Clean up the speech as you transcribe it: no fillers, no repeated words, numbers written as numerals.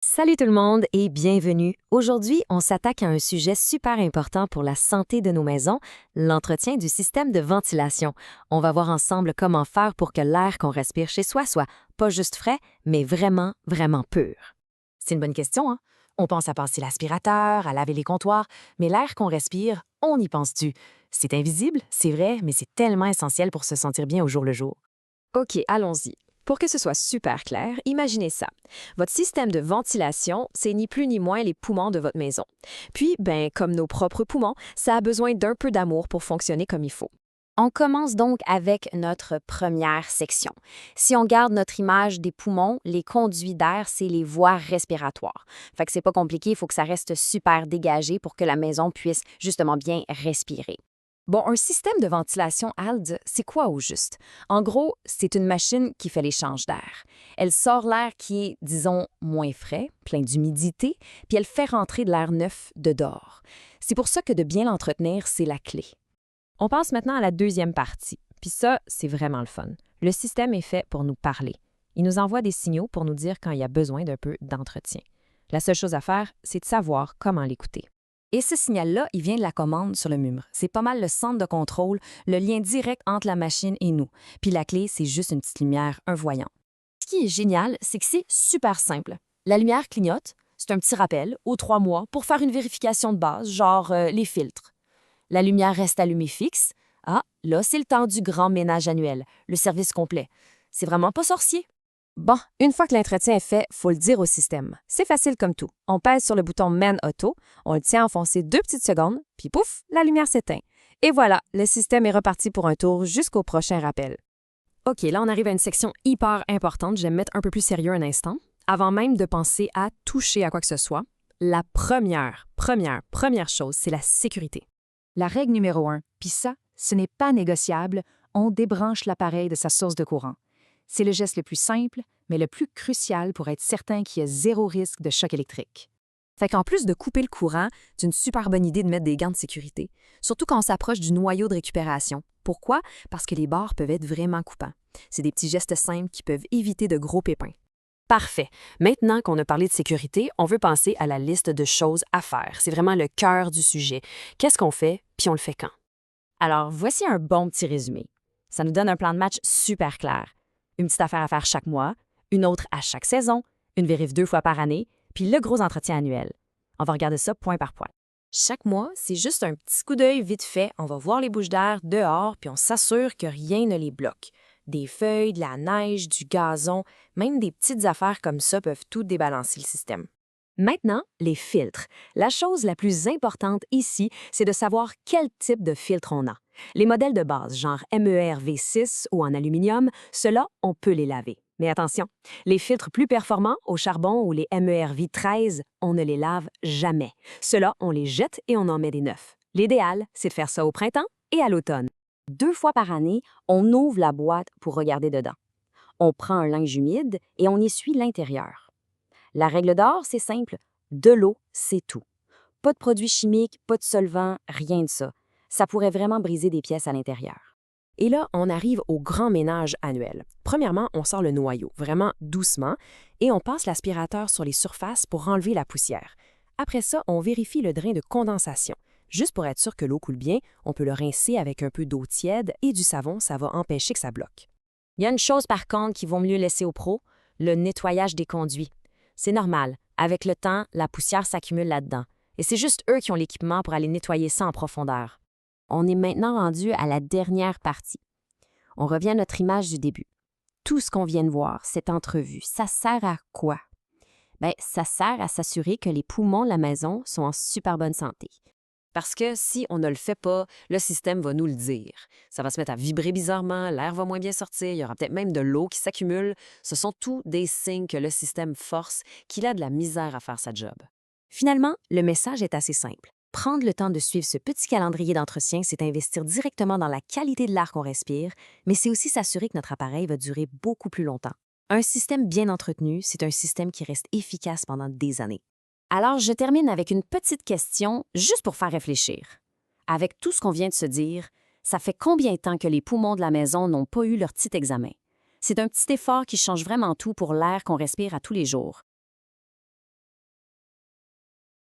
Salut tout le monde et bienvenue. Aujourd'hui, on s'attaque à un sujet super important pour la santé de nos maisons, l'entretien du système de ventilation. On va voir ensemble comment faire pour que l'air qu'on respire chez soi soit pas juste frais, mais vraiment, vraiment pur. C'est une bonne question, hein? On pense à passer l'aspirateur, à laver les comptoirs, mais l'air qu'on respire, on y pense-tu? C'est invisible, c'est vrai, mais c'est tellement essentiel pour se sentir bien au jour le jour. OK, allons-y. Pour que ce soit super clair, imaginez ça. Votre système de ventilation, c'est ni plus ni moins les poumons de votre maison. Puis, comme nos propres poumons, ça a besoin d'un peu d'amour pour fonctionner comme il faut. On commence donc avec notre première section. Si on garde notre image des poumons, les conduits d'air, c'est les voies respiratoires. Fait que c'est pas compliqué, il faut que ça reste super dégagé pour que la maison puisse justement bien respirer. Bon, un système de ventilation ALD, c'est quoi au juste? En gros, c'est une machine qui fait l'échange d'air. Elle sort l'air qui est, disons, moins frais, plein d'humidité, puis elle fait rentrer de l'air neuf de dehors. C'est pour ça que de bien l'entretenir, c'est la clé. On passe maintenant à la deuxième partie. Puis ça, c'est vraiment le fun. Le système est fait pour nous parler. Il nous envoie des signaux pour nous dire quand il y a besoin d'un peu d'entretien. La seule chose à faire, c'est de savoir comment l'écouter. Et ce signal-là, il vient de la commande sur le mur. C'est pas mal le centre de contrôle, le lien direct entre la machine et nous. Puis la clé, c'est juste une petite lumière, un voyant. Ce qui est génial, c'est que c'est super simple. La lumière clignote, c'est un petit rappel, aux 3 mois, pour faire une vérification de base, genre les filtres. La lumière reste allumée fixe. Ah, là, c'est le temps du grand ménage annuel, le service complet. C'est vraiment pas sorcier. Bon, une fois que l'entretien est fait, faut le dire au système. C'est facile comme tout. On pèse sur le bouton Man Auto, on le tient enfoncé 2 petites secondes, puis pouf, la lumière s'éteint. Et voilà, le système est reparti pour un tour jusqu'au prochain rappel. OK, là, on arrive à une section hyper importante. Je vais me mettre un peu plus sérieux un instant. Avant même de penser à toucher à quoi que ce soit, la première chose, c'est la sécurité. La règle numéro 1, puis ça, ce n'est pas négociable, on débranche l'appareil de sa source de courant. C'est le geste le plus simple, mais le plus crucial pour être certain qu'il y a zéro risque de choc électrique. Fait qu'en plus de couper le courant, c'est une super bonne idée de mettre des gants de sécurité, surtout quand on s'approche du noyau de récupération. Pourquoi? Parce que les barres peuvent être vraiment coupants. C'est des petits gestes simples qui peuvent éviter de gros pépins. Parfait. Maintenant qu'on a parlé de sécurité, on veut penser à la liste de choses à faire. C'est vraiment le cœur du sujet. Qu'est-ce qu'on fait, puis on le fait quand? Alors, voici un bon petit résumé. Ça nous donne un plan de match super clair. Une petite affaire à faire chaque mois, une autre à chaque saison, une vérif 2 fois par année, puis le gros entretien annuel. On va regarder ça point par point. Chaque mois, c'est juste un petit coup d'œil vite fait. On va voir les bouches d'air dehors, puis on s'assure que rien ne les bloque. Des feuilles, de la neige, du gazon, même des petites affaires comme ça peuvent tout débalancer le système. Maintenant, les filtres. La chose la plus importante ici, c'est de savoir quel type de filtre on a. Les modèles de base, genre MER V6 ou en aluminium, ceux-là, on peut les laver. Mais attention, les filtres plus performants, au charbon ou les MER V13, on ne les lave jamais. Ceux-là, on les jette et on en met des neufs. L'idéal, c'est de faire ça au printemps et à l'automne. 2 fois par année, on ouvre la boîte pour regarder dedans. On prend un linge humide et on essuie l'intérieur. La règle d'or, c'est simple. De l'eau, c'est tout. Pas de produits chimiques, pas de solvants, rien de ça. Ça pourrait vraiment briser des pièces à l'intérieur. Et là, on arrive au grand ménage annuel. Premièrement, on sort le noyau, vraiment doucement, et on passe l'aspirateur sur les surfaces pour enlever la poussière. Après ça, on vérifie le drain de condensation. Juste pour être sûr que l'eau coule bien, on peut le rincer avec un peu d'eau tiède et du savon, ça va empêcher que ça bloque. Il y a une chose par contre qu'il vaut mieux laisser aux pros, le nettoyage des conduits. C'est normal. Avec le temps, la poussière s'accumule là-dedans. Et c'est juste eux qui ont l'équipement pour aller nettoyer ça en profondeur. On est maintenant rendu à la dernière partie. On revient à notre image du début. Tout ce qu'on vient de voir, cette entrevue, ça sert à quoi? Ça sert à s'assurer que les poumons de la maison sont en super bonne santé. Parce que si on ne le fait pas, le système va nous le dire. Ça va se mettre à vibrer bizarrement, l'air va moins bien sortir, il y aura peut-être même de l'eau qui s'accumule. Ce sont tous des signes que le système force, qu'il a de la misère à faire sa job. Finalement, le message est assez simple. Prendre le temps de suivre ce petit calendrier d'entretien, c'est investir directement dans la qualité de l'air qu'on respire, mais c'est aussi s'assurer que notre appareil va durer beaucoup plus longtemps. Un système bien entretenu, c'est un système qui reste efficace pendant des années. Alors, je termine avec une petite question, juste pour faire réfléchir. Avec tout ce qu'on vient de se dire, ça fait combien de temps que les poumons de la maison n'ont pas eu leur petit examen? C'est un petit effort qui change vraiment tout pour l'air qu'on respire à tous les jours.